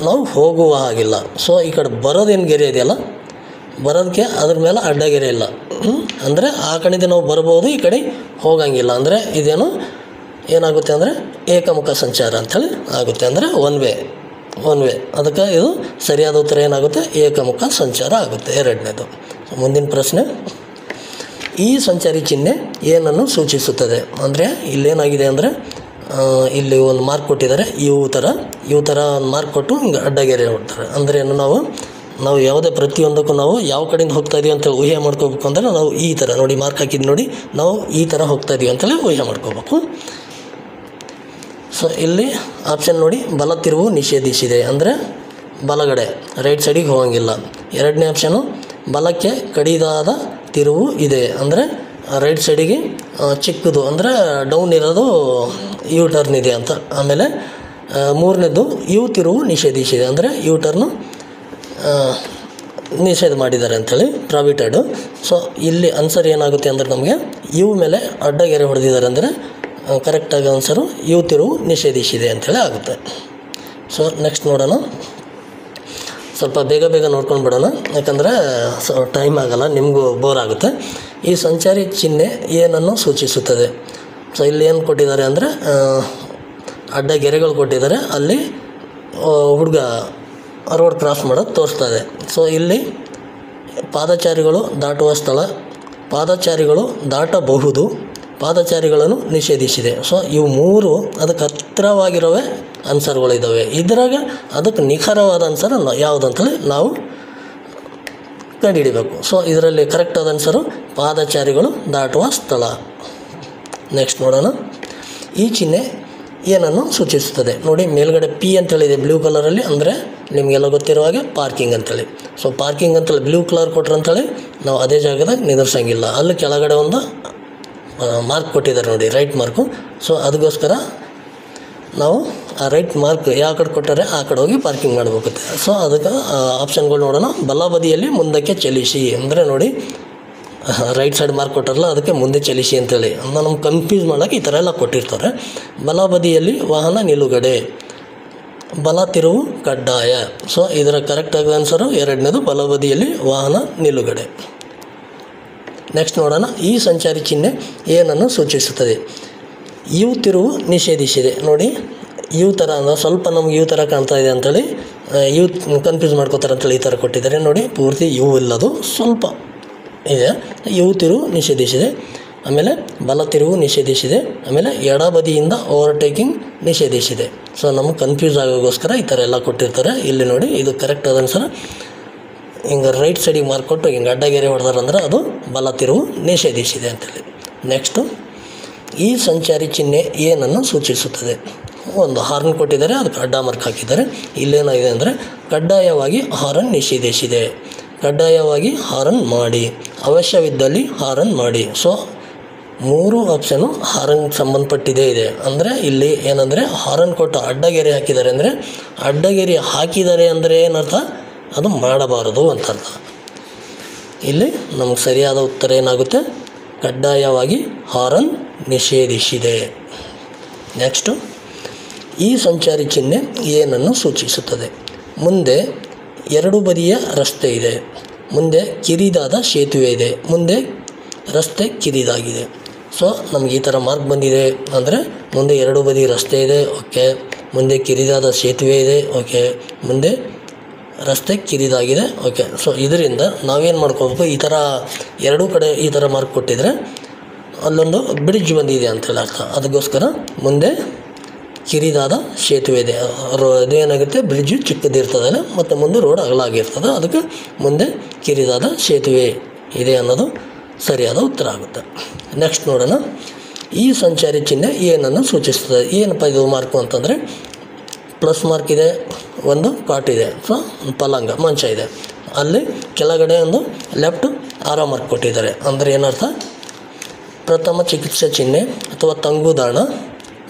S1: ನಾವು ಹೋಗುವ ಹಾಗಿಲ್ಲ. ಸೊ ಈ ಕಡೆ ಬರೋದೇನು ಗೆರೆ ಇದೆಯಲ್ಲ, ಬರೋದಕ್ಕೆ ಅದ್ರ ಮೇಲೆ ಅಡ್ಡಗೆರೆ ಇಲ್ಲ. ಅಂದರೆ ಆ ಕಡೆಯಿಂದ ನಾವು ಬರ್ಬೋದು, ಈ ಕಡೆ ಹೋಗಂಗಿಲ್ಲ. ಅಂದರೆ ಇದೇನು ಏನಾಗುತ್ತೆ ಅಂದರೆ ಏಕಮುಖ ಸಂಚಾರ ಅಂಥೇಳಿ ಆಗುತ್ತೆ. ಅಂದರೆ ಒನ್ ವೇ. ಅದಕ್ಕೆ ಇದು ಸರಿಯಾದ ಉತ್ತರ ಏನಾಗುತ್ತೆ? ಏಕಮುಖ ಸಂಚಾರ ಆಗುತ್ತೆ, ಎರಡನೇದು. ಮುಂದಿನ ಪ್ರಶ್ನೆ, ಈ ಸಂಚಾರಿ ಚಿಹ್ನೆ ಏನನ್ನು ಸೂಚಿಸುತ್ತದೆ? ಅಂದರೆ ಇಲ್ಲೇನಾಗಿದೆ ಅಂದರೆ ಇಲ್ಲಿ ಒಂದು ಮಾರ್ಕ್ ಕೊಟ್ಟಿದ್ದಾರೆ, ಇವು ಥರ ಒಂದು ಮಾರ್ಕ್ ಕೊಟ್ಟು ಹಿಂಗೆ ಅಡ್ಡಗೆರೆ ಹೊಡ್ತಾರೆ. ಅಂದರೆ ಏನು, ನಾವು ಯಾವುದೇ ಪ್ರತಿಯೊಂದಕ್ಕೂ ನಾವು ಯಾವ ಕಡೆಯಿಂದ ಹೋಗ್ತಾ ಇದೀವಿ ಅಂತೇಳಿ ಊಹೆ ಮಾಡ್ಕೋಬೇಕು. ಅಂದರೆ ನಾವು ಈ ಥರ ನೋಡಿ, ಮಾರ್ಕ್ ಹಾಕಿದ್ದು ನೋಡಿ, ನಾವು ಈ ಥರ ಹೋಗ್ತಾ ಇದೀವಿ ಅಂತೇಳಿ ಊಹೆ ಮಾಡ್ಕೋಬೇಕು. ಸೊ ಇಲ್ಲಿ ಆಪ್ಷನ್ ನೋಡಿ, ಬಲ ತಿರುವು ನಿಷೇಧಿಸಿದೆ. ಅಂದರೆ ಬಲಗಡೆ ರೈಟ್ ಸೈಡಿಗೆ ಹೋಗಂಗಿಲ್ಲ. ಎರಡನೇ ಆಪ್ಷನು, ಬಲಕ್ಕೆ ಕಡಿದಾದ ತಿರುವು ಇದೆ. ಅಂದರೆ ರೈಟ್ ಸೈಡಿಗೆ ಚಿಕ್ಕದು ಅಂದರೆ ಡೌನ್ ಇರೋದು ಯು ಟರ್ನ್ ಇದೆ ಅಂತ. ಆಮೇಲೆ ಮೂರನೇದು, ಯು ತಿರುವು ನಿಷೇಧಿಸಿದೆ. ಅಂದರೆ ಯು ಟರ್ನು ನಿಷೇಧ ಮಾಡಿದ್ದಾರೆ ಅಂಥೇಳಿ, ಪ್ರಾವಿಟೆಡ್. ಸೊ ಇಲ್ಲಿ ಆನ್ಸರ್ ಏನಾಗುತ್ತೆ ಅಂದರೆ ನಮಗೆ ಯು ಮೇಲೆ ಅಡ್ಡಗೆರೆ ಹೊಡೆದಿದ್ದಾರೆ. ಅಂದರೆ ಕರೆಕ್ಟಾಗಿ ಆನ್ಸರು ಯು ತಿರುವು ನಿಷೇಧಿಸಿದೆ ಅಂಥೇಳಿ ಆಗುತ್ತೆ. ಸೊ ನೆಕ್ಸ್ಟ್ ನೋಡೋಣ. ಸ್ವಲ್ಪ ಬೇಗ ನೋಡ್ಕೊಂಡು ಬಿಡೋಣ, ಯಾಕಂದರೆ ಟೈಮ್ ಆಗೋಲ್ಲ, ನಿಮಗೂ ಬೋರ್ ಆಗುತ್ತೆ. ಈ ಸಂಚಾರಿ ಚಿಹ್ನೆ ಏನನ್ನು ಸೂಚಿಸುತ್ತದೆ? ಸೊ ಇಲ್ಲಿ ಏನು ಕೊಟ್ಟಿದ್ದಾರೆ ಅಂದರೆ ಅಡ್ಡಗೆರೆಗಳು ಕೊಟ್ಟಿದ್ದಾರೆ. ಅಲ್ಲಿ ಹುಡುಗ ರೋಡ್ ಕ್ರಾಸ್ ಮಾಡೋದು ತೋರಿಸ್ತಾ ಇದೆ. ಸೊ ಇಲ್ಲಿ ಪಾದಚಾರಿಗಳು ದಾಟುವ ಸ್ಥಳ, ಪಾದಚಾರಿಗಳು ದಾಟಬಹುದು, ಪಾದಚಾರಿಗಳನ್ನು ನಿಷೇಧಿಸಿದೆ. ಸೊ ಇವು ಮೂರು ಅದಕ್ಕೆ ಹತ್ತಿರವಾಗಿರೋವೇ ಆನ್ಸರ್ಗಳಿದ್ದಾವೆ. ಇದ್ರಾಗ ಅದಕ್ಕೆ ನಿಖರವಾದ ಆನ್ಸರ್ ಯಾವುದಂತೇಳಿ ನಾವು ಕಂಡುಹಿಡಿಬೇಕು. ಸೊ ಇದರಲ್ಲಿ ಕರೆಕ್ಟಾದ ಆನ್ಸರು ಪಾದಚಾರಿಗಳು ದಾಟುವ ಸ್ಥಳ. ನೆಕ್ಸ್ಟ್ ನೋಡೋಣ. ಈ ಚಿಹ್ನೆ ಏನನ್ನು ಸೂಚಿಸುತ್ತದೆ? ನೋಡಿ, ಮೇಲ್ಗಡೆ ಪಿ ಅಂತೇಳಿದೆ ಬ್ಲೂ ಕಲರಲ್ಲಿ, ಅಂದರೆ ನಿಮಗೆಲ್ಲ ಗೊತ್ತಿರೋ ಹಾಗೆ ಪಾರ್ಕಿಂಗ್ ಅಂತೇಳಿ. ಸೊ ಪಾರ್ಕಿಂಗ್ ಅಂತೇಳಿ ಬ್ಲೂ ಕಲರ್ ಕೊಟ್ರು ಅಂತೇಳಿ ನಾವು ಅದೇ ಜಾಗದಾಗ ನಿಂದಿರ್ಸಂಗಿಲ್ಲ. ಅಲ್ಲಿ ಕೆಳಗಡೆ ಒಂದು ಮಾರ್ಕ್ ಕೊಟ್ಟಿದ್ದಾರೆ ನೋಡಿ, ರೈಟ್ ಮಾರ್ಕು. ಸೊ ಅದಕ್ಕೋಸ್ಕರ ನಾವು ಆ ರೈಟ್ ಮಾರ್ಕ್ ಯಾವ ಕಡೆ ಕೊಟ್ಟರೆ ಆ ಕಡೆ ಹೋಗಿ ಪಾರ್ಕಿಂಗ್ ಮಾಡಬೇಕಾಗುತ್ತೆ. ಸೊ ಅದಕ್ಕೆ ಆಪ್ಷನ್ಗಳು ನೋಡೋಣ. ಬಲಬದಿಯಲ್ಲಿ ಮುಂದಕ್ಕೆ ಚಲಿಸಿ ಅಂದರೆ ನೋಡಿ, ರೈಟ್ ಸೈಡ್ ಮಾರ್ಕ್ ಕೊಟ್ಟಾರಲ್ಲ ಅದಕ್ಕೆ ಮುಂದೆ ಚಲಿಸಿ ಅಂತೇಳಿ ನಮ್ಗೆ ಕನ್ಫ್ಯೂಸ್ ಮಾಡೋಕ್ಕೆ ಈ ಥರ ಎಲ್ಲ ಕೊಟ್ಟಿರ್ತಾರೆ. ಬಲಬದಿಯಲ್ಲಿ ವಾಹನ ನಿಲುಗಡೆ, ಬಲ ತಿರುವು ಕಡ್ಡಾಯ. ಸೊ ಇದರ ಕರೆಕ್ಟ್ ಆದ ಆನ್ಸರು ಎರಡನೇದು, ಬಲಬದಿಯಲ್ಲಿ ವಾಹನ ನಿಲುಗಡೆ. ನೆಕ್ಸ್ಟ್ ನೋಡೋಣ, ಈ ಸಂಚಾರಿ ಚಿಹ್ನೆ ಏನನ್ನು ಸೂಚಿಸುತ್ತದೆ? ಯು ತಿರುವು ನಿಷೇಧಿಸಿದೆ. ನೋಡಿ, ಯು ಥರ ಅಂದರೆ ಸ್ವಲ್ಪ ನಮ್ಗೆ ಯು ಥರ ಕಾಣ್ತಾ ಇದೆ ಅಂಥೇಳಿ ಯು ಕನ್ಫ್ಯೂಸ್ ಮಾಡ್ಕೋತಾರೆ ಅಂತೇಳಿ ಈ ಥರ ಕೊಟ್ಟಿದ್ದಾರೆ. ನೋಡಿ, ಪೂರ್ತಿ ಯು ಇಲ್ಲದು ಸ್ವಲ್ಪ ಇದೆ. ಯು ತಿರುವು ನಿಷೇಧಿಸಿದೆ, ಆಮೇಲೆ ಬಲ ತಿರುವು ನಿಷೇಧಿಸಿದೆ, ಆಮೇಲೆ ಎಡಬದಿಯಿಂದ ಓವರ್ಟೇಕಿಂಗ್ ನಿಷೇಧಿಸಿದೆ. ಸೊ ನಮಗೆ ಕನ್ಫ್ಯೂಸ್ ಆಗೋಗೋಸ್ಕರ ಈ ಥರ ಎಲ್ಲ ಕೊಟ್ಟಿರ್ತಾರೆ. ಇಲ್ಲಿ ನೋಡಿ, ಇದು ಕರೆಕ್ಟ್ ಆದ ಆನ್ಸರ್. ಹಿಂಗೆ ರೈಟ್ ಸೈಡಿಗೆ ಮಾರ್ಕ್ ಕೊಟ್ಟು ಹಿಂಗೆ ಅಡ್ಡಗೆರೆ ಹೊಡೆದಾರಂದ್ರೆ ಅದು ಬಲ ತಿರುವು ನಿಷೇಧಿಸಿದೆ ಅಂತೇಳಿ. ನೆಕ್ಸ್ಟು, ಈ ಸಂಚಾರಿ ಚಿಹ್ನೆ ಏನನ್ನು ಸೂಚಿಸುತ್ತದೆ? ಒಂದು ಹಾರ್ನ್ ಕೊಟ್ಟಿದ್ದಾರೆ, ಅದಕ್ಕೆ ಅಡ್ಡ ಮಾರ್ಕ್ ಹಾಕಿದ್ದಾರೆ. ಇಲ್ಲೇನಾಗಿದೆ ಅಂದರೆ ಕಡ್ಡಾಯವಾಗಿ ಹಾರನ್ ನಿಷೇಧಿಸಿದೆ, ಕಡ್ಡಾಯವಾಗಿ ಹಾರನ್ ಮಾಡಿ, ಅವಶ್ಯವಿದ್ದಲ್ಲಿ ಹಾರನ್ ಮಾಡಿ. ಸೊ 3 ಆಪ್ಷನು ಹಾರನ್ ಸಂಬಂಧಪಟ್ಟಿದೆ ಇದೆ. ಅಂದರೆ ಇಲ್ಲಿ ಏನಂದರೆ ಹಾರನ್ ಕೊಟ್ಟು ಅಡ್ಡಗೆರೆ ಹಾಕಿದ್ದಾರೆ ಅಂದರೆ ಅಡ್ಡಗೆರೆ ಹಾಕಿದ್ದಾರೆ ಅಂದರೆ ಏನರ್ಥ? ಅದು ಮಾಡಬಾರದು ಅಂತ ಅರ್ಥ. ಇಲ್ಲಿ ನಮಗೆ ಸರಿಯಾದ ಉತ್ತರ ಏನಾಗುತ್ತೆ? ಕಡ್ಡಾಯವಾಗಿ ಹಾರನ್ ನಿಷೇಧಿಸಿದೆ. ನೆಕ್ಸ್ಟು, ಈ ಸಂಚಾರಿ ಚಿಹ್ನೆ ಏನನ್ನು ಸೂಚಿಸುತ್ತದೆ? ಮುಂದೆ 2 ಬದಿಯ ರಸ್ತೆ ಇದೆ, ಮುಂದೆ ಕಿರಿದಾದ ಸೇತುವೆ ಇದೆ, ಮುಂದೆ ರಸ್ತೆ ಕಿರಿದಾಗಿದೆ. ಸೊ ನಮ್ಗೆ ಈ ಥರ ಮಾರ್ಕ್ ಬಂದಿದೆ ಅಂದರೆ ಮುಂದೆ 2 ಬದಿ ರಸ್ತೆ ಇದೆ, ಓಕೆ. ಮುಂದೆ ಕಿರಿದಾದ ಸೇತುವೆ ಇದೆ, ಓಕೆ. ಮುಂದೆ ರಸ್ತೆ ಕಿರಿದಾಗಿದೆ, ಓಕೆ. ಸೊ ಇದರಿಂದ ನಾವೇನು ಮಾಡ್ಕೋಬೇಕು? ಈ ಥರ 2 ಕಡೆ ಈ ಥರ ಮಾರ್ಕ್ ಕೊಟ್ಟಿದ್ರೆ ಅಲ್ಲೊಂದು ಬ್ರಿಡ್ಜ್ ಬಂದಿದೆ ಅಂತೇಳಿ ಅರ್ಥ. ಅದಕ್ಕೋಸ್ಕರ ಮುಂದೆ ಕಿರಿದಾದ ಸೇತುವೆ ಇದೆ, ಅದೇನಾಗುತ್ತೆ? ಬ್ರಿಡ್ಜು ಚಿಕ್ಕದಿರ್ತದೆ ಮತ್ತು ಮುಂದೆ ರೋಡ್ ಅಗಲಾಗಿರ್ತದೆ, ಅದಕ್ಕೆ ಮುಂದೆ ಕಿರಿದಾದ ಸೇತುವೆ ಇದೆ ಅನ್ನೋದು ಸರಿಯಾದ ಉತ್ತರ ಆಗುತ್ತೆ. ನೆಕ್ಸ್ಟ್ ನೋಡೋಣ, ಈ ಸಂಚಾರಿ ಚಿಹ್ನೆ ಏನನ್ನು ಸೂಚಿಸ್ತದೆ? ಏನಪ್ಪ ಇದು ಮಾರ್ಕು ಅಂತಂದರೆ ಪ್ಲಸ್ ಮಾರ್ಕ್ ಇದೆ, ಒಂದು ಕಾಟ್ ಇದೆ, ಸೊ ಪಲಂಗ ಮಂಚ ಇದೆ, ಅಲ್ಲಿ ಕೆಳಗಡೆ ಒಂದು ಲೆಫ್ಟ್ ಆರೋ ಮಾರ್ಕ್ ಕೊಟ್ಟಿದ್ದಾರೆ. ಅಂದರೆ ಏನರ್ಥ? ಪ್ರಥಮ ಚಿಕಿತ್ಸೆ ಚಿಹ್ನೆ ಅಥವಾ ತಂಗುದಾಣ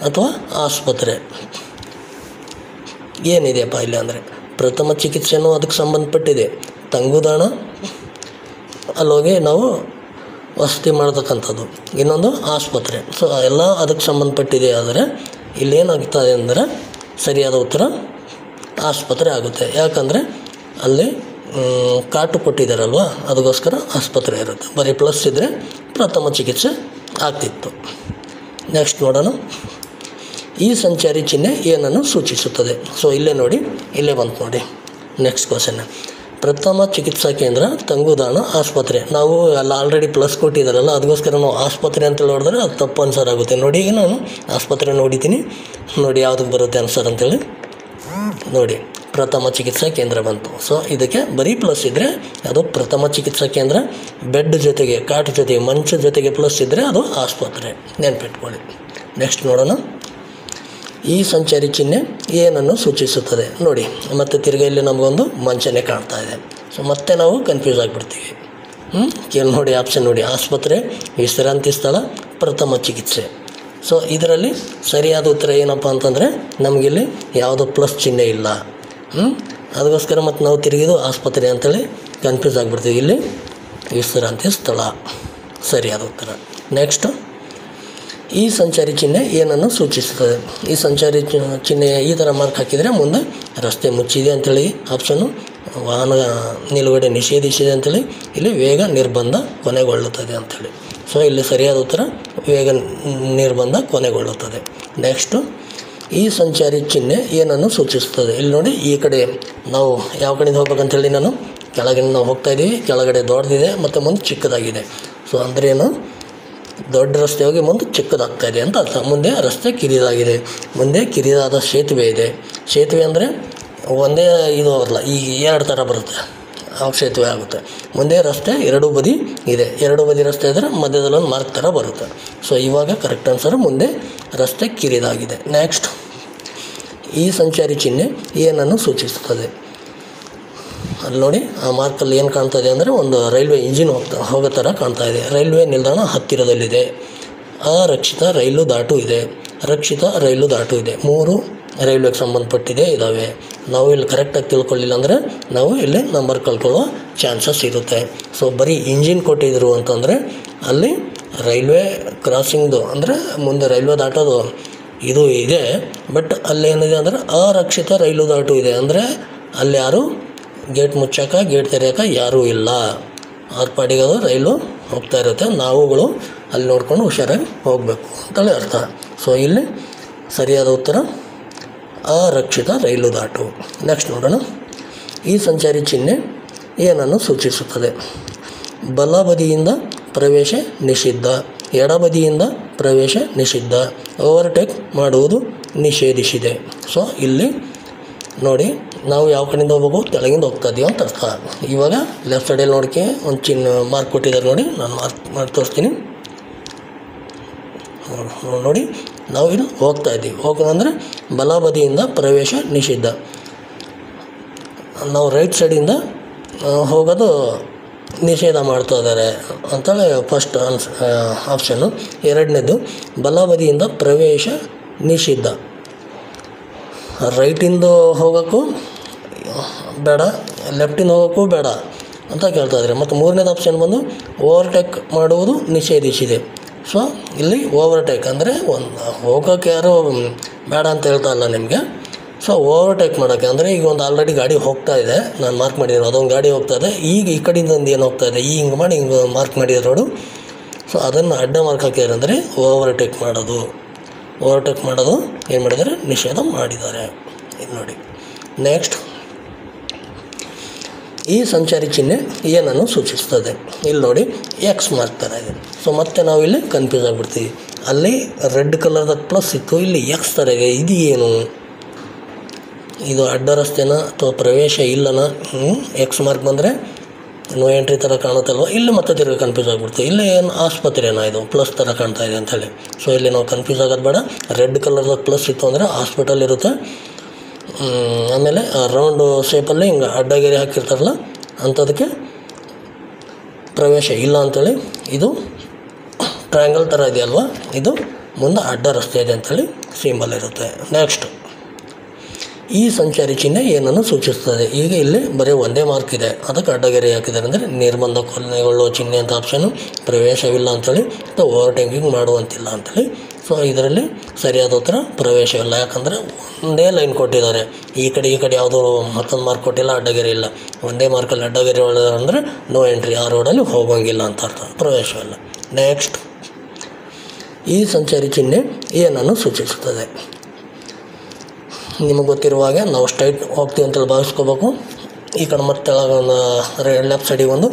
S1: ಅಥವಾ ಆಸ್ಪತ್ರೆ. ಏನಿದೆಯಪ್ಪ ಇಲ್ಲಿ ಅಂದರೆ ಪ್ರಥಮ ಚಿಕಿತ್ಸೆನೂ ಅದಕ್ಕೆ ಸಂಬಂಧಪಟ್ಟಿದೆ, ತಂಗುದಾಣ ಅಲ್ಲೋಗಿ ನಾವು ವಸತಿ ಮಾಡತಕ್ಕಂಥದ್ದು, ಇನ್ನೊಂದು ಆಸ್ಪತ್ರೆ. ಸೊ ಎಲ್ಲ ಅದಕ್ಕೆ ಸಂಬಂಧಪಟ್ಟಿದೆ. ಆದರೆ ಇಲ್ಲೇನಾಗ್ತದೆ ಅಂದರೆ ಸರಿಯಾದ ಉತ್ತರ ಆಸ್ಪತ್ರೆ ಆಗುತ್ತೆ. ಯಾಕಂದರೆ ಅಲ್ಲಿ ಕಾಟು ಕೊಟ್ಟಿದ್ದಾರಲ್ವ, ಅದಕ್ಕೋಸ್ಕರ ಆಸ್ಪತ್ರೆ ಇರುತ್ತೆ. ಬರೀ ಪ್ಲಸ್ ಇದ್ದರೆ ಪ್ರಥಮ ಚಿಕಿತ್ಸೆ ಆಗ್ತಿತ್ತು. ನೆಕ್ಸ್ಟ್ ನೋಡೋಣ, ಈ ಸಂಚಾರಿ ಚಿಹ್ನೆ ಏನನ್ನು ಸೂಚಿಸುತ್ತದೆ? ಸೊ ಇಲ್ಲೇ ನೋಡಿ, ಇಲ್ಲೇ ಬಂತು ನೋಡಿ ನೆಕ್ಸ್ಟ್ ಕ್ವಶನ್. ಪ್ರಥಮ ಚಿಕಿತ್ಸಾ ಕೇಂದ್ರ, ತಂಗುದಾಣ, ಆಸ್ಪತ್ರೆ. ನಾವು ಎಲ್ಲ ಆಲ್ರೆಡಿ ಪ್ಲಸ್ ಕೊಟ್ಟಿದ್ದಾರಲ್ಲ, ಅದಕ್ಕೋಸ್ಕರ ನಾವು ಆಸ್ಪತ್ರೆ ಅಂತೇಳಿ ನೋಡಿದ್ರೆ ಅದು ತಪ್ಪು ಆನ್ಸರ್ ಆಗುತ್ತೆ. ನೋಡಿ, ಈಗ ನಾನು ಆಸ್ಪತ್ರೆ ನೋಡಿದ್ದೀನಿ, ನೋಡಿ ಯಾವುದಕ್ಕೆ ಬರುತ್ತೆ ಆನ್ಸರ್ ಅಂತೇಳಿ ನೋಡಿ. ಪ್ರಥಮ ಚಿಕಿತ್ಸಾ ಕೇಂದ್ರ ಬಂತು. ಸೊ ಇದಕ್ಕೆ ಬರೀ ಪ್ಲಸ್ ಇದ್ದರೆ ಅದು ಪ್ರಥಮ ಚಿಕಿತ್ಸಾ ಕೇಂದ್ರ, ಬೆಡ್ ಜೊತೆಗೆ ಕಾಟ್ ಜೊತೆಗೆ ಮಂಚ ಜೊತೆಗೆ ಪ್ಲಸ್ ಇದ್ದರೆ ಅದು ಆಸ್ಪತ್ರೆ, ನೆನಪಿಟ್ಕೊಳ್ಳಿ. ನೆಕ್ಸ್ಟ್ ನೋಡೋಣ, ಈ ಸಂಚಾರಿ ಚಿಹ್ನೆ ಏನನ್ನು ಸೂಚಿಸುತ್ತದೆ? ನೋಡಿ, ಮತ್ತು ತಿರ್ಗಿ ಇಲ್ಲಿ ನಮಗೊಂದು ಮಂಚನೇ ಕಾಣ್ತಾ ಇದೆ. ಸೊ ಮತ್ತೆ ನಾವು ಕನ್ಫ್ಯೂಸ್ ಆಗಿಬಿಡ್ತೀವಿ. ಕೇಳಿ ನೋಡಿ, ಆಪ್ಷನ್ ನೋಡಿ, ಆಸ್ಪತ್ರೆ, ವಿಶ್ರಾಂತಿ ಸ್ಥಳ, ಪ್ರಥಮ ಚಿಕಿತ್ಸೆ. ಸೊ ಇದರಲ್ಲಿ ಸರಿಯಾದ ಉತ್ತರ ಏನಪ್ಪ ಅಂತಂದರೆ ನಮಗಿಲ್ಲಿ ಯಾವುದೋ ಪ್ಲಸ್ ಚಿಹ್ನೆ ಇಲ್ಲ. ಅದಕ್ಕೋಸ್ಕರ ಮತ್ತು ನಾವು ತಿರುಗಿದು ಆಸ್ಪತ್ರೆ ಅಂತೇಳಿ ಕನ್ಫ್ಯೂಸ್ ಆಗಿಬಿಡ್ತೀವಿ. ಇಲ್ಲಿ ವಿಶ್ರಾಂತಿ ಸ್ಥಳ ಸರಿಯಾದ ಉತ್ತರ. ನೆಕ್ಸ್ಟ್, ಈ ಸಂಚಾರಿ ಚಿಹ್ನೆ ಏನನ್ನು ಸೂಚಿಸುತ್ತದೆ? ಈ ಸಂಚಾರಿ ಚಿಹ್ನೆ ಈ ಥರ ಮಾರ್ಕ್ ಹಾಕಿದರೆ ಮುಂದೆ ರಸ್ತೆ ಮುಚ್ಚಿದೆ ಅಂಥೇಳಿ ಆಪ್ಷನ್ನು, ವಾಹನ ನಿಲುಗಡೆ ನಿಷೇಧಿಸಿದೆ ಅಂಥೇಳಿ, ಇಲ್ಲಿ ವೇಗ ನಿರ್ಬಂಧ ಕೊನೆಗೊಳ್ಳುತ್ತದೆ ಅಂಥೇಳಿ. ಸೊ ಇಲ್ಲಿ ಸರಿಯಾದ ಉತ್ತರ ವೇಗ ನಿರ್ಬಂಧ ಕೊನೆಗೊಳ್ಳುತ್ತದೆ. ನೆಕ್ಸ್ಟು, ಈ ಸಂಚಾರಿ ಚಿಹ್ನೆ ಏನನ್ನು ಸೂಚಿಸುತ್ತದೆ? ಇಲ್ಲಿ ನೋಡಿ, ಈ ಕಡೆ ನಾವು ಯಾವ ಕಡೆಯಿಂದ ಹೋಗ್ಬೇಕಂತೇಳಿ ನಾನು ಕೆಳಗಡೆ ನಾವು ಹೋಗ್ತಾಯಿದ್ದೀವಿ, ಕೆಳಗಡೆ ದೊಡ್ಡದಿದೆ ಮತ್ತು ಮುಂದೆ ಚಿಕ್ಕದಾಗಿದೆ. ಸೊ ಅಂದರೆ ಏನು? ದೊಡ್ಡ ರಸ್ತೆ ಹೋಗಿ ಮುಂದೆ ಚಿಕ್ಕದಾಗ್ತಾಯಿದೆ ಅಂತ ಅರ್ಥ. ಮುಂದೆ ರಸ್ತೆ ಕಿರಿದಾಗಿದೆ, ಮುಂದೆ ಕಿರಿದಾದ ಸೇತುವೆ ಇದೆ. ಸೇತುವೆ ಅಂದರೆ ಒಂದೇ ಇದು ಬರಲ್ಲ, ಈಗ 2 ಥರ ಬರುತ್ತೆ, ಆ ಸೇತುವೆ ಆಗುತ್ತೆ. ಮುಂದೆ ರಸ್ತೆ 2 ಬದಿ ಇದೆ, 2 ಬದಿ ರಸ್ತೆ ಇದ್ದರೆ ಮಧ್ಯದಲ್ಲಿ ಒಂದು ಮಾರ್ಕ್ ಥರ ಬರುತ್ತೆ. ಸೊ ಇವಾಗ ಕರೆಕ್ಟ್ ಆನ್ಸರ್ ಮುಂದೆ ರಸ್ತೆ ಕಿರಿದಾಗಿದೆ. ನೆಕ್ಸ್ಟ್, ಈ ಸಂಚಾರಿ ಚಿಹ್ನೆ ಏನನ್ನು ಸೂಚಿಸುತ್ತದೆ? ಅಲ್ಲಿ ನೋಡಿ, ಆ ಮಾರ್ಕಲ್ಲಿ ಏನು ಕಾಣ್ತಾ ಇದೆ ಅಂದರೆ ಒಂದು ರೈಲ್ವೆ ಇಂಜಿನ್ ಹೋಗೋ ಥರ ಕಾಣ್ತಾ ಇದೆ. ರೈಲ್ವೆ ನಿಲ್ದಾಣ ಹತ್ತಿರದಲ್ಲಿದೆ. ಅರಕ್ಷಿತ ರೈಲು ದಾಟು ಇದೆ, ರಕ್ಷಿತ ರೈಲು ದಾಟು ಇದೆ. 3 ರೈಲ್ವೆಗೆ ಸಂಬಂಧಪಟ್ಟಿದೆ ಇದ್ದಾವೆ. ನಾವು ಇಲ್ಲಿ ಕರೆಕ್ಟಾಗಿ ತಿಳ್ಕೊಳ್ಳಿಲ್ಲ ಅಂದರೆ ನಾವು ಇಲ್ಲಿ ನಂಬರ್ ಕಳ್ಕೊಳ್ಳೋ ಚಾನ್ಸಸ್ ಇರುತ್ತೆ. ಸೊ ಬರೀ ಇಂಜಿನ್ ಕೊಟ್ಟಿದ್ರು ಅಂತಂದರೆ ಅಲ್ಲಿ ರೈಲ್ವೆ ಕ್ರಾಸಿಂಗ್ದು ಅಂದರೆ ಮುಂದೆ ರೈಲ್ವೆ ದಾಟೋದು ಇದು ಇದೆ. ಬಟ್ ಅಲ್ಲೇನಿದೆ ಅಂದರೆ ಅರಕ್ಷಿತ ರೈಲು ದಾಟು ಇದೆ ಅಂದರೆ ಅಲ್ಲಿ ಯಾರು ಗೇಟ್ ಮುಚ್ಚೋಕೆ ಗೇಟ್ ತೆರೆಯೋಕೆ ಯಾರೂ ಇಲ್ಲ. ಅವ್ರ ಪಾಡಿಗೆ ಅದು ರೈಲು ಹೋಗ್ತಾ ಇರುತ್ತೆ, ನಾವುಗಳು ಅಲ್ಲಿ ನೋಡ್ಕೊಂಡು ಹುಷಾರಾಗಿ ಹೋಗಬೇಕು ಅಂತೇಳಿ ಅರ್ಥ. ಸೊ ಇಲ್ಲಿ ಸರಿಯಾದ ಉತ್ತರ ಅರಕ್ಷಿತ ರೈಲು ದಾಟು. ನೆಕ್ಸ್ಟ್ ನೋಡೋಣ. ಈ ಸಂಚಾರಿ ಚಿಹ್ನೆ ಏನನ್ನು ಸೂಚಿಸುತ್ತದೆ? ಬಲಬದಿಯಿಂದ ಪ್ರವೇಶ ನಿಷಿದ್ಧ, ಎಡಬದಿಯಿಂದ ಪ್ರವೇಶ ನಿಷಿದ್ಧ, ಓವರ್ಟೇಕ್ ಮಾಡುವುದು ನಿಷೇಧಿಸಿದೆ. ಸೊ ಇಲ್ಲಿ ನೋಡಿ, ನಾವು ಯಾವ ಕಡೆಯಿಂದ ಹೋಗ್ಬೇಕು, ಕೆಳಗಿಂದ ಹೋಗ್ತಾ ಇದ್ದೀವಿ ಅಂತ ಅರ್ಥ. ಇವಾಗ ಲೆಫ್ಟ್ ಸೈಡಲ್ಲಿ ನೋಡ್ಕೆ ಒಂದು ಚಿಹ್ನೆ ಮಾರ್ಕ್ ಕೊಟ್ಟಿದ್ದಾರೆ ನೋಡಿ, ನಾನು ಮಾರ್ಕ್ ಮಾಡಿ ತೋರಿಸ್ತೀನಿ ನೋಡಿ. ನಾವು ಇಲ್ಲಿ ಹೋಗ್ತಾ ಇದ್ದೀವಿ, ಹೋಗೋದಂದರೆ ಬಲಬದಿಯಿಂದ ಪ್ರವೇಶ ನಿಷಿದ್ಧ. ನಾವು ರೈಟ್ ಸೈಡಿಂದ ಹೋಗೋದು ನಿಷೇಧ ಮಾಡ್ತಾ ಇದ್ದಾರೆ ಅಂತೇಳಿ ಫಸ್ಟ್ ಆಪ್ಷನ್ನು. ಎರಡನೇದು ಬಲಬದಿಯಿಂದ ಪ್ರವೇಶ ನಿಷಿದ್ಧ, ರೈಟಿಂದ ಹೋಗೋಕ್ಕೂ ಬೇಡ, ಲೆಫ್ಟಿಂದ ಹೋಗೋಕ್ಕೂ ಬೇಡ ಅಂತ ಕೇಳ್ತಾ ಇದ್ದಾರೆ. ಮತ್ತು ಮೂರನೇದು ಆಪ್ಷನ್ ಬಂದು ಓವರ್ಟೇಕ್ ಮಾಡುವುದು ನಿಷೇಧಿಸಿದೆ. ಸೊ ಇಲ್ಲಿ ಓವರ್ಟೇಕ್ ಅಂದರೆ ಹೋಗೋಕ್ಕೆ ಯಾರು ಬೇಡ ಅಂತ ಹೇಳ್ತಾ ಇಲ್ಲ ನಿಮಗೆ. ಸೊ ಓವರ್ಟೇಕ್ ಮಾಡೋಕ್ಕೆ ಅಂದರೆ ಈಗ ಒಂದು ಆಲ್ರೆಡಿ ಗಾಡಿ ಹೋಗ್ತಾ ಇದೆ, ನಾನು ಮಾರ್ಕ್ ಮಾಡಿದ್ದೀನಿ, ಅದೊಂದು ಗಾಡಿ ಹೋಗ್ತಾ ಇದೆ. ಈಗ ಈ ಕಡೆಯಿಂದ ಒಂದು ಏನು ಹೋಗ್ತಾ ಇದೆ, ಹಿಂಗೆ ಮಾಡಿ ಹಿಂಗೆ ಮಾರ್ಕ್ ಮಾಡಿದ್ರು ರೋಡು. ಸೊ ಅದನ್ನು ಅಡ್ಡ ಮಾರ್ಕ್ ಹಾಕಿದ್ದಾರೆ ಅಂದರೆ ಓವರ್ಟೇಕ್ ಮಾಡೋದು. ಓವರ್ಟೇಕ್ ಮಾಡೋದು ಏನು ಮಾಡಿದ್ದಾರೆ, ನಿಷೇಧ ಮಾಡಿದ್ದಾರೆ. ಇದು ನೋಡಿ. ನೆಕ್ಸ್ಟ್, ಈ ಸಂಚಾರಿ ಚಿಹ್ನೆ ಏನನ್ನು ಸೂಚಿಸ್ತದೆ? ಇಲ್ಲಿ ನೋಡಿ ಎಕ್ಸ್ ಮಾರ್ಕ್ ಥರ ಇದೆ. ಸೊ ಮತ್ತೆ ನಾವು ಇಲ್ಲಿ ಕನ್ಫ್ಯೂಸ್ ಆಗಿಬಿಡ್ತೀವಿ. ಅಲ್ಲಿ ರೆಡ್ ಕಲರ್ದ ಪ್ಲಸ್ ಇತ್ತು, ಇಲ್ಲಿ ಎಕ್ಸ್ ಥರ ಇದೆ. ಇದು ಏನು, ಇದು ಅಡ್ಡ ರಸ್ತೆನ ಅಥವಾ ಪ್ರವೇಶ ಇಲ್ಲನ? ಎಕ್ಸ್ ಮಾರ್ಕ್ ಬಂದರೆ ನೋ ಎಂಟ್ರಿ ಥರ ಕಾಣುತ್ತಲ್ವ, ಇಲ್ಲಿ ಮತ್ತೆ ತಿರುಗಿ ಕನ್ಫ್ಯೂಸ್ ಆಗಿಬಿಡ್ತೀವಿ. ಇಲ್ಲಿ ಏನು ಆಸ್ಪತ್ರೆನೋ ಇದು ಪ್ಲಸ್ ಥರ ಕಾಣ್ತಾ ಇದೆ ಅಂಥೇಳಿ. ಸೊ ಇಲ್ಲಿ ನಾವು ಕನ್ಫ್ಯೂಸ್ ಆಗೋದು ಬೇಡ. ರೆಡ್ ಕಲರ್ದ ಪ್ಲಸ್ ಇತ್ತು ಅಂದರೆ ಹಾಸ್ಪಿಟಲ್ ಇರುತ್ತೆ. ಆಮೇಲೆ ರೌಂಡು ಶೇಪಲ್ಲಿ ಹಿಂಗೆ ಅಡ್ಡಗೆರೆ ಹಾಕಿರ್ತಾರಲ್ಲ ಅಂಥದಕ್ಕೆ ಪ್ರವೇಶ ಇಲ್ಲ ಅಂಥೇಳಿ. ಇದು ಟ್ರಯಾಂಗಲ್ ಥರ ಇದೆಯಲ್ವ, ಇದು ಮುಂದೆ ಅಡ್ಡ ರಸ್ತೆ ಇದೆ ಅಂಥೇಳಿ ಸಿಂಬಲ್ ಇರುತ್ತೆ. ನೆಕ್ಸ್ಟ್, ಈ ಸಂಚಾರಿ ಚಿಹ್ನೆ ಏನನ್ನು ಸೂಚಿಸ್ತದೆ? ಈಗ ಇಲ್ಲಿ ಬರೀ ಒಂದೇ ಮಾರ್ಕ್ ಇದೆ, ಅದಕ್ಕೆ ಅಡ್ಡಗೆರೆ ಹಾಕಿದ್ದಾರೆ ಅಂದರೆ ನಿರ್ಬಂಧ ಕೊನೆಗೊಳ್ಳುವ ಚಿಹ್ನೆ ಅಂತ ಆಪ್ಷನು, ಪ್ರವೇಶವಿಲ್ಲ ಅಂಥೇಳಿ, ಅಥವಾ ಓವರ್ಟೇಕಿಂಗ್ ಮಾಡುವಂತಿಲ್ಲ ಅಂಥೇಳಿ. ಸೊ ಇದರಲ್ಲಿ ಸರಿಯಾದ ಉತ್ತರ ಪ್ರವೇಶವಿಲ್ಲ. ಯಾಕಂದರೆ ಒಂದೇ ಲೈನ್ ಕೊಟ್ಟಿದ್ದಾರೆ, ಈ ಕಡೆ ಯಾವುದೋ ಮತ್ತೊಂದು ಮಾರ್ಕ್ ಕೊಟ್ಟಿಲ್ಲ, ಅಡ್ಡಗೆರೆ ಇಲ್ಲ. ಒಂದೇ ಮಾರ್ಕಲ್ಲಿ ಅಡ್ಡಗೆರೆ ಒಳ್ಳೆದ ಅಂದರೆ ನೋ ಎಂಟ್ರಿ, ಆ ರೋಡಲ್ಲಿ ಹೋಗೋಂಗಿಲ್ಲ ಅಂತ ಅರ್ಥ, ಪ್ರವೇಶವಿಲ್ಲ. ನೆಕ್ಸ್ಟ್, ಈ ಸಂಚಾರಿ ಚಿಹ್ನೆ ಏನನ್ನು ಸೂಚಿಸುತ್ತದೆ? ನಿಮಗೆ ಗೊತ್ತಿರುವ ಹಾಗೆ ನಾವು ಸ್ಟ್ರೈಟ್ ಹೋಗ್ತೀವಿ ಅಂತೇಳಿ ಭಾವಿಸ್ಕೋಬೇಕು. ಈ ಕಡೆ ಮತ್ತೆ ಒಂದು ಲೆಫ್ಟ್ ಸೈಡಿಗೆ ಒಂದು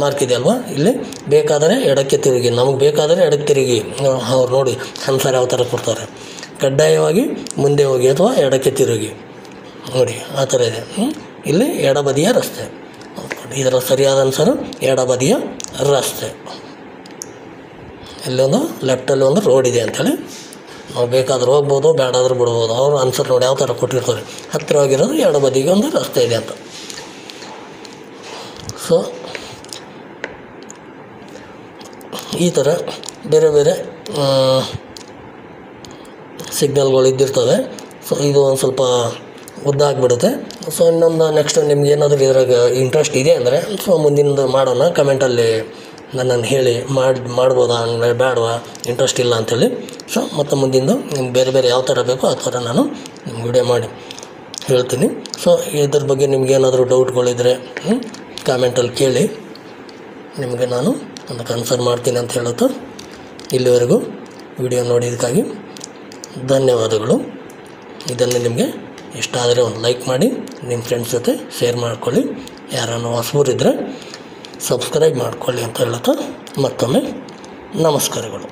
S1: ಮಾರ್ಕ್ ಇದೆಯಲ್ವ, ಇಲ್ಲಿ ಬೇಕಾದರೆ ಎಡಕ್ಕೆ ತಿರುಗಿ, ನಮಗೆ ಬೇಕಾದರೆ ಎಡಕ್ಕೆ ತಿರುಗಿ. ಅವ್ರು ನೋಡಿ ಸೆನ್ಸರ್ ಯಾವ ಥರ ಕೊಡ್ತಾರೆ, ಕಡ್ಡಾಯವಾಗಿ ಮುಂದೆ ಹೋಗಿ ಅಥವಾ ಎಡಕ್ಕೆ ತಿರುಗಿ ನೋಡಿ, ಆ ಥರ ಇದೆ. ಇಲ್ಲಿ ಎಡಬದಿಯ ರಸ್ತೆ, ಇದರ ಸರಿಯಾದ ಆನ್ಸರು ಎಡಬದಿಯ ರಸ್ತೆ. ಇಲ್ಲೊಂದು ಲೆಫ್ಟಲ್ಲಿ ಒಂದು ರೋಡ್ ಇದೆ ಅಂಥೇಳಿ, ನಾವು ಬೇಕಾದರೂ ಹೋಗ್ಬೋದು, ಬೇಡಾದರೂ ಬಿಡ್ಬೋದು. ಅವರು ಆನ್ಸರ್ ನೋಡಿ ಯಾವ ಥರ ಕೊಟ್ಟಿರ್ತಾರೆ, ಹತ್ತಿರವಾಗಿರೋದು ಎಡಬದಿಗೆ ಒಂದು ರಸ್ತೆ ಇದೆ ಅಂತ. ಸೊ ಈ ಥರ ಬೇರೆ ಬೇರೆ ಸಿಗ್ನಲ್ಗಳು ಇದ್ದಿರ್ತವೆ. ಸೊ ಇದು ಒಂದು ಸ್ವಲ್ಪ ಉದ್ದ ಆಗಿಬಿಡುತ್ತೆ. ಸೊ ಇನ್ನೊಂದು ನೆಕ್ಸ್ಟ್ ನಿಮ್ಗೆ ಏನಾದರೂ ಇದ್ರಾಗ ಇಂಟ್ರೆಸ್ಟ್ ಇದೆ ಅಂದರೆ ಸೊ ಮುಂದಿನದು ಮಾಡೋಣ, ಕಮೆಂಟಲ್ಲಿ ನನ್ನನ್ನು ಹೇಳಿ ಮಾಡ್ಬೋದಾ ಅಂದರೆ ಬೇಡವಾ, ಇಂಟ್ರೆಸ್ಟ್ ಇಲ್ಲ ಅಂಥೇಳಿ. ಸೊ ಮತ್ತು ಮುಂದಿಂದು ನಿಮ್ಗೆ ಬೇರೆ ಬೇರೆ ಯಾವ ಥರ ಬೇಕೋ ಆ ಥರ ನಾನು ನಿಮ್ಗೆ ವಿಡಿಯೋ ಮಾಡಿ ಹೇಳ್ತೀನಿ. ಸೊ ಇದ್ರ ಬಗ್ಗೆ ನಿಮ್ಗೆ ಏನಾದರೂ ಡೌಟ್ಗಳಿದ್ರೆ ಕಾಮೆಂಟಲ್ಲಿ ಕೇಳಿ, ನಿಮಗೆ ನಾನು ಅದಕ್ಕೆ ಆನ್ಸರ್ ಮಾಡ್ತೀನಿ ಅಂತ ಹೇಳುತ್ತಾ ಇಲ್ಲಿವರೆಗೂ ವಿಡಿಯೋ ನೋಡಿದ್ದಕ್ಕಾಗಿ ಧನ್ಯವಾದಗಳು. ಇದನ್ನು ನಿಮಗೆ ಇಷ್ಟ ಆದರೆ ಒಂದು ಲೈಕ್ ಮಾಡಿ, ನಿಮ್ಮ ಫ್ರೆಂಡ್ಸ್ ಜೊತೆ ಶೇರ್ ಮಾಡ್ಕೊಳ್ಳಿ. ಯಾರನ್ನು ಹೊಸಬರಿದ್ದರೆ ಸಬ್ಸ್ಕ್ರೈಬ್ ಮಾಡ್ಕೊಳ್ಳಿ ಅಂತ ಹೇಳುತ್ತಾ ಮತ್ತೊಮ್ಮೆ ನಮಸ್ಕಾರಗಳು.